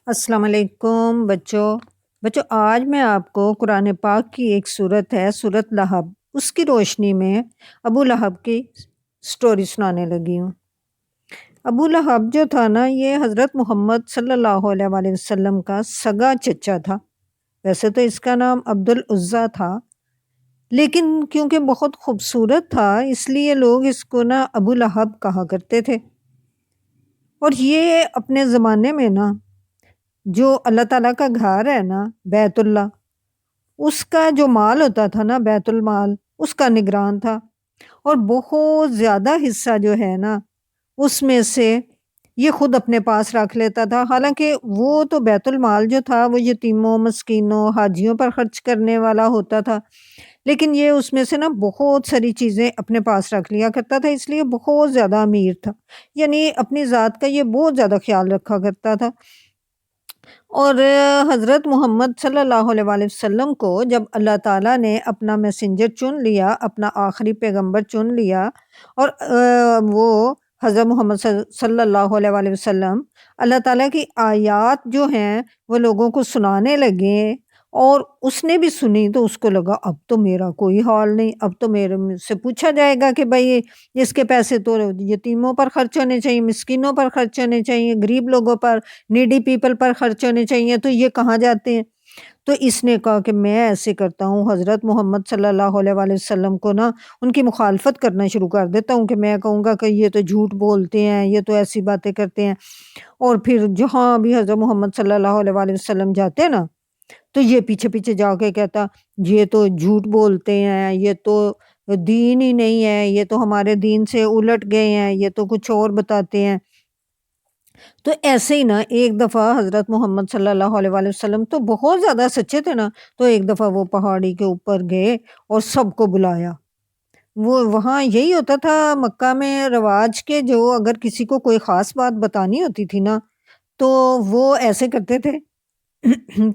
السلام علیکم بچوں آج میں آپ کو قرآن پاک کی ایک صورت ہے سورت لہب، اس کی روشنی میں ابو لہب کی سٹوری سنانے لگی ہوں۔ ابو لہب جو تھا نا، یہ حضرت محمد صلی اللہ علیہ وآلہ وسلم کا سگا چچا تھا۔ ویسے تو اس کا نام عبد العزیٰ تھا، لیکن کیونکہ بہت خوبصورت تھا اس لیے لوگ اس کو نا ابو لہب کہا کرتے تھے۔ اور یہ اپنے زمانے میں نا جو اللہ تعالیٰ کا گھر ہے نا بیت اللہ، اس کا جو مال ہوتا تھا نا بیت المال، اس کا نگران تھا، اور بہت زیادہ حصہ جو ہے نا اس میں سے یہ خود اپنے پاس رکھ لیتا تھا۔ حالانکہ وہ تو بیت المال جو تھا وہ یتیموں، مسکینوں، حاجیوں پر خرچ کرنے والا ہوتا تھا، لیکن یہ اس میں سے نا بہت ساری چیزیں اپنے پاس رکھ لیا کرتا تھا، اس لیے بہت زیادہ امیر تھا، یعنی اپنی ذات کا یہ بہت زیادہ خیال رکھا کرتا تھا۔ اور حضرت محمد صلی اللہ علیہ وآلہ وسلم کو جب اللہ تعالیٰ نے اپنا میسنجر چن لیا، اپنا آخری پیغمبر چن لیا، اور وہ حضرت محمد صلی اللہ علیہ وآلہ وسلم اللہ تعالیٰ کی آیات جو ہیں وہ لوگوں کو سنانے لگے، اور اس نے بھی سنی تو اس کو لگا اب تو میرا کوئی حال نہیں، اب تو میرے سے پوچھا جائے گا کہ بھائی اس کے پیسے تو یتیموں پر خرچ ہونے چاہیے، مسکینوں پر خرچ ہونے چاہیے، غریب لوگوں پر، نیڈی پیپل پر خرچ ہونے چاہیے، تو یہ کہاں جاتے ہیں؟ تو اس نے کہا کہ میں ایسے کرتا ہوں، حضرت محمد صلی اللہ علیہ وآلہ وسلم کو نا ان کی مخالفت کرنا شروع کر دیتا ہوں، کہ میں کہوں گا کہ یہ تو جھوٹ بولتے ہیں، یہ تو ایسی باتیں کرتے ہیں۔ اور پھر جہاں بھی حضرت محمد صلی اللہ علیہ وآلہ وسلم جاتے ہیں نا تو یہ پیچھے پیچھے جا کے کہتا یہ تو جھوٹ بولتے ہیں، یہ تو دین ہی نہیں ہے، یہ تو ہمارے دین سے الٹ گئے ہیں، یہ تو کچھ اور بتاتے ہیں۔ تو ایسے ہی نا ایک دفعہ حضرت محمد صلی اللہ علیہ وآلہ وسلم تو بہت زیادہ سچے تھے نا، تو ایک دفعہ وہ پہاڑی کے اوپر گئے اور سب کو بلایا۔ وہ وہاں یہی ہوتا تھا مکہ میں رواج کے، جو اگر کسی کو کوئی خاص بات بتانی ہوتی تھی نا تو وہ ایسے کرتے تھے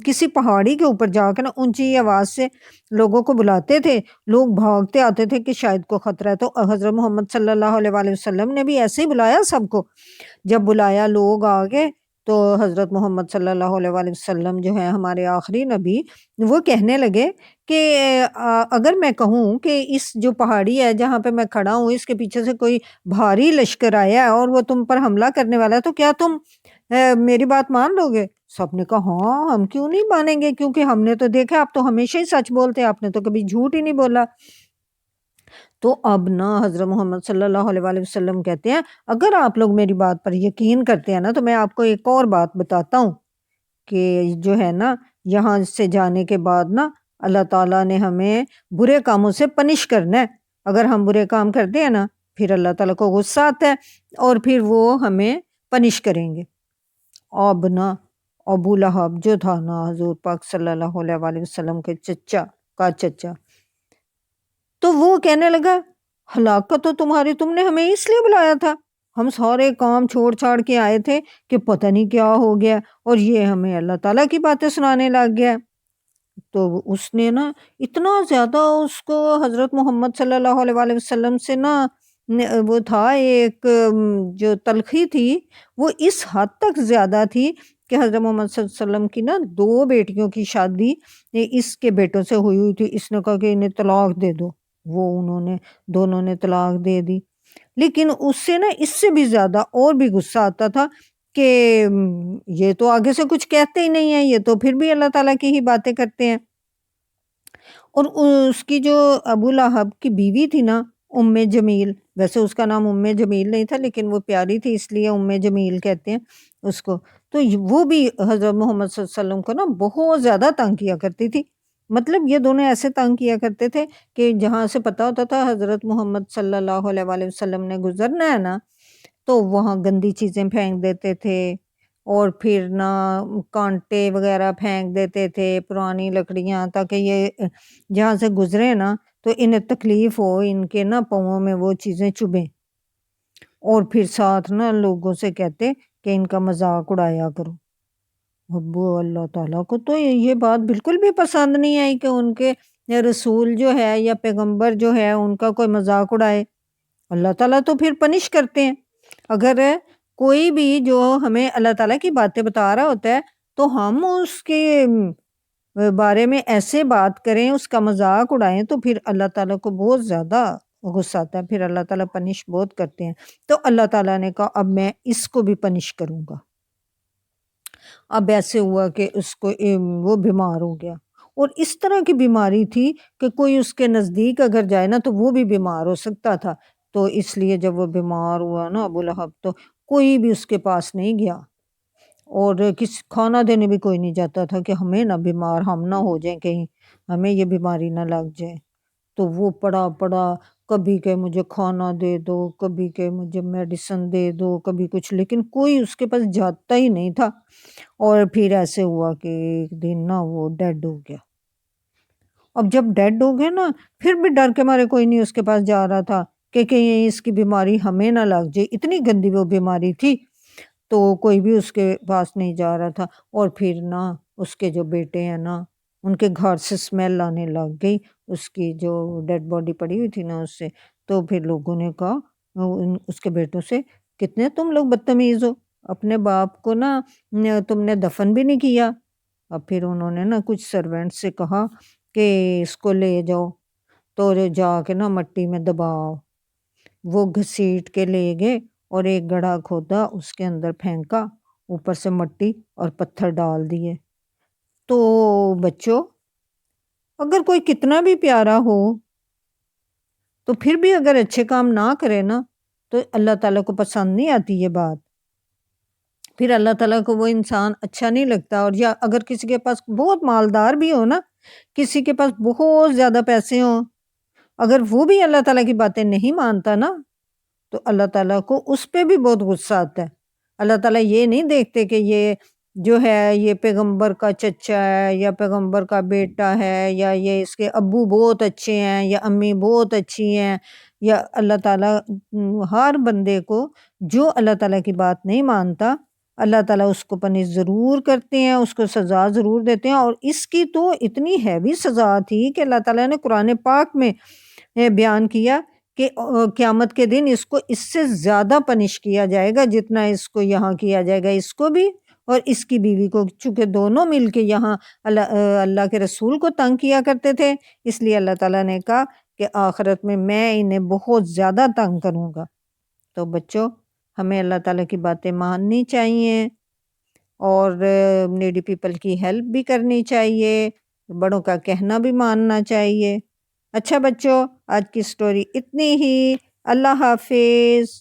کسی پہاڑی کے اوپر جا کے نا اونچی آواز سے لوگوں کو بلاتے تھے، لوگ بھاگتے آتے تھے کہ شاید کو خطرہ ہے۔ تو حضرت محمد صلی اللہ علیہ وآلہ وسلم نے بھی ایسے ہی بلایا سب کو۔ جب بلایا لوگ آگے تو حضرت محمد صلی اللہ علیہ وآلہ وسلم جو ہے ہمارے آخری نبی، وہ کہنے لگے کہ اگر میں کہوں کہ اس جو پہاڑی ہے جہاں پہ میں کھڑا ہوں اس کے پیچھے سے کوئی بھاری لشکر آیا ہے اور وہ تم پر حملہ کرنے والا ہے تو کیا تم میری بات مان لو گے؟ سب نے کہا ہاں، ہم کیوں نہیں مانیں گے، کیونکہ ہم نے تو دیکھا آپ تو ہمیشہ ہی سچ بولتے ہیں، آپ نے تو کبھی جھوٹ ہی نہیں بولا۔ تو اب نا حضرت محمد صلی اللہ علیہ وآلہ وسلم کہتے ہیں اگر آپ لوگ میری بات پر یقین کرتے ہیں نا تو میں آپ کو ایک اور بات بتاتا ہوں کہ جو ہے نا یہاں سے جانے کے بعد نا اللہ تعالیٰ نے ہمیں برے کاموں سے پنش کرنا ہے۔ اگر ہم برے کام کرتے ہیں نا پھر اللہ تعالیٰ کو غصہ آتا ہے اور پھر وہ ہمیں پنش کریں گے۔ اب نا ابو لہب جو تھا نا حضور پاک صلی اللہ علیہ وآلہ وسلم کے چچا کا چچا، تو وہ کہنے لگا ہلاکت تو تمہاری، تم نے ہمیں اس لیے بلایا تھا، ہم سارے کام چھوڑ چھاڑ کے آئے تھے کہ پتہ نہیں کیا ہو گیا اور یہ ہمیں اللہ تعالیٰ کی باتیں سنانے لگ گیا۔ تو اس نے نا اتنا زیادہ اس کو حضرت محمد صلی اللہ علیہ وآلہ وسلم سے نا وہ تھا ایک جو تلخی تھی وہ اس حد تک زیادہ تھی کہ حضرت محمد صلی اللہ علیہ وسلم کی نا 2 بیٹیوں کی شادی اس کے بیٹوں سے ہوئی تھی۔ اس نے کہا کہ انہیں طلاق دے دو، وہ انہوں نے دونوں نے طلاق دے دی۔ لیکن اس سے نا اس سے بھی زیادہ اور بھی غصہ آتا تھا کہ یہ تو آگے سے کچھ کہتے ہی نہیں ہیں، یہ تو پھر بھی اللہ تعالیٰ کی ہی باتیں کرتے ہیں۔ اور اس کی جو ابو لہب کی بیوی تھی نا ام جمیل، ویسے اس کا نام ام جمیل نہیں تھا لیکن وہ پیاری تھی اس لیے ام جمیل کہتے ہیں اس کو، تو وہ بھی حضرت محمد صلی اللہ علیہ وسلم کو نا بہت زیادہ تنگ کیا کرتی تھی۔ مطلب یہ دونوں ایسے تنگ کیا کرتے تھے کہ جہاں سے پتہ ہوتا تھا حضرت محمد صلی اللہ علیہ وآلہ وسلم نے گزرنا ہے نا تو وہاں گندی چیزیں پھینک دیتے تھے، اور پھر نا کانٹے وغیرہ پھینک دیتے تھے، پرانی لکڑیاں، تاکہ یہ جہاں سے گزرے نا تو انہیں تکلیف ہو، ان کے نا پاؤں میں وہ چیزیں چبھیں، اور پھر ساتھ نا لوگوں سے کہتے کہ ان کا مذاق اڑایا کرو۔ ابو اللہ تعالیٰ کو تو یہ بات بالکل بھی پسند نہیں آئی کہ ان کے رسول جو ہے یا پیغمبر جو ہے ان کا کوئی مذاق اڑائے۔ اللہ تعالیٰ تو پھر پنش کرتے ہیں۔ اگر کوئی بھی جو ہمیں اللہ تعالیٰ کی باتیں بتا رہا ہوتا ہے تو ہم اس کے بارے میں ایسے بات کریں، اس کا مذاق اڑائیں، تو پھر اللہ تعالیٰ کو بہت زیادہ غصہ آتا ہے، پھر اللہ تعالیٰ پنش بہت کرتے ہیں۔ تو اللہ تعالیٰ نے کہا اب میں اس کو بھی پنش کروں گا۔ اب ایسے ہوا کہ اس کو وہ بیمار ہو گیا، اور اس طرح کی بیماری تھی کہ کوئی اس کے نزدیک اگر جائے نا تو وہ بھی بیمار ہو سکتا تھا۔ تو اس لیے جب وہ بیمار ہوا نا ابو لہب، تو کوئی بھی اس کے پاس نہیں گیا، اور کھانا دینے بھی کوئی نہیں جاتا تھا کہ ہمیں نہ بیمار ہم نہ ہو جائیں، کہیں ہمیں یہ بیماری نہ لگ جائے۔ تو وہ پڑا کبھی کہ مجھے کھانا دے دو، کبھی کہ مجھے میڈیسن دے دو، کبھی کچھ، لیکن کوئی اس کے پاس جاتا ہی نہیں تھا۔ اور پھر ایسے ہوا کہ ایک دن نا وہ ڈیڈ ہو گیا۔ اب جب ڈیڈ ہو گیا نا، پھر بھی ڈر کے مارے کوئی نہیں اس کے پاس جا رہا تھا کہ کہیں اس کی بیماری ہمیں نہ لگ جائے، اتنی گندی وہ بیماری تھی۔ تو کوئی بھی اس کے پاس نہیں جا رہا تھا، اور پھر نا اس کے جو بیٹے ہیں نا، ان کے گھر سے اسمیل آنے لگ گئی، اس کی جو ڈیڈ باڈی پڑی ہوئی تھی نا اس سے۔ تو پھر لوگوں نے کہا اس کے بیٹوں سے، کتنے تم لوگ بدتمیز ہو، اپنے باپ کو نا تم نے دفن بھی نہیں کیا۔ اب پھر انہوں نے نا کچھ سرونٹ سے کہا کہ اس کو لے جاؤ، تو جا کے نا مٹی میں دباؤ۔ وہ گھسیٹ کے لے گئے اور ایک گڑھا کھودا، اس کے اندر پھینکا، اوپر سے مٹی اور پتھر ڈال دیے۔ تو بچوں، اگر کوئی کتنا بھی پیارا ہو تو پھر بھی اگر اچھے کام نہ کرے نا تو اللہ تعالیٰ کو پسند نہیں آتی یہ بات، پھر اللہ تعالیٰ کو وہ انسان اچھا نہیں لگتا۔ اور یا اگر کسی کے پاس بہت مالدار بھی ہو نا، کسی کے پاس بہت زیادہ پیسے ہوں، اگر وہ بھی اللہ تعالیٰ کی باتیں نہیں مانتا نا تو اللہ تعالیٰ کو اس پہ بھی بہت غصہ آتا ہے۔ اللہ تعالیٰ یہ نہیں دیکھتے کہ یہ جو ہے یہ پیغمبر کا چچا ہے یا پیغمبر کا بیٹا ہے، یا یہ اس کے ابو بہت اچھے ہیں یا امی بہت اچھی ہیں، یا اللہ تعالیٰ ہر بندے کو جو اللہ تعالیٰ کی بات نہیں مانتا، اللہ تعالیٰ اس کو پنش ضرور کرتے ہیں، اس کو سزا ضرور دیتے ہیں۔ اور اس کی تو اتنی ہیوی سزا تھی کہ اللہ تعالیٰ نے قرآن پاک میں بیان کیا کہ قیامت کے دن اس کو اس سے زیادہ پنش کیا جائے گا جتنا اس کو یہاں کیا جائے گا، اس کو بھی اور اس کی بیوی کو، چونکہ دونوں مل کے یہاں اللہ کے رسول کو تنگ کیا کرتے تھے، اس لیے اللہ تعالیٰ نے کہا کہ آخرت میں انہیں بہت زیادہ تنگ کروں گا۔ تو بچوں، ہمیں اللہ تعالیٰ کی باتیں ماننی چاہیے، اور نیڈی پیپل کی ہیلپ بھی کرنی چاہیے، بڑوں کا کہنا بھی ماننا چاہیے۔ اچھا بچوں، آج کی سٹوری اتنی ہی۔ اللہ حافظ۔